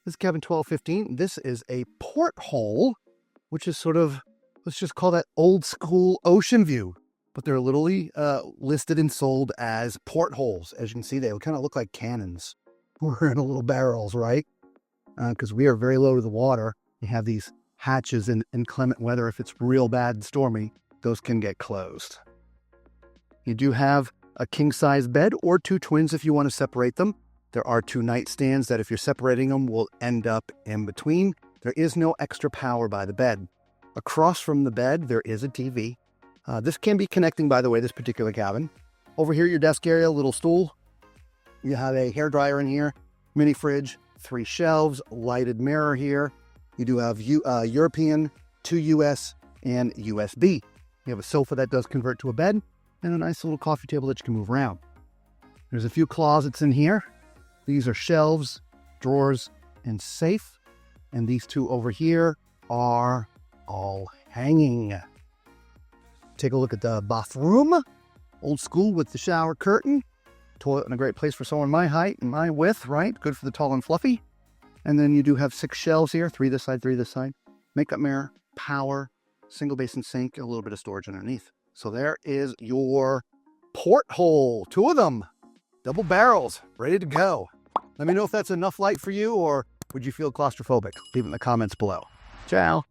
This is cabin 1215. This is a porthole, which is sort of, let's just call that old school ocean view. But they're literally listed and sold as portholes. As you can see, they kind of look like cannons. We're in little barrels, right? Because we are very low to the water. You have these hatches in inclement weather. If it's real bad and stormy, those can get closed. You do have a king-size bed or 2 twins if you want to separate them. There are 2 nightstands that if you're separating them will end up in between. There is no extra power by the bed. Across from the bed, there is a TV. This can be connecting, by the way, this particular cabin. Over here, your desk area, little stool. You have a hairdryer in here, mini fridge, 3 shelves, lighted mirror here. You do have European, 2 US, and USB. You have a sofa that does convert to a bed, and a nice little coffee table that you can move around. There's a few closets in here. These are shelves, drawers, and safe. And these 2 over here are all hanging. Take a look at the bathroom. Old school with the shower curtain. Toilet in a great place for someone my height and my width, right? Good for the tall and fluffy. And then you do have 6 shelves here, 3 this side, 3 this side. Makeup mirror, power, single basin sink, and a little bit of storage underneath. So there is your porthole. 2 of them. Double barrels, ready to go. Let me know if that's enough light for you, or would you feel claustrophobic? Leave it in the comments below. Ciao.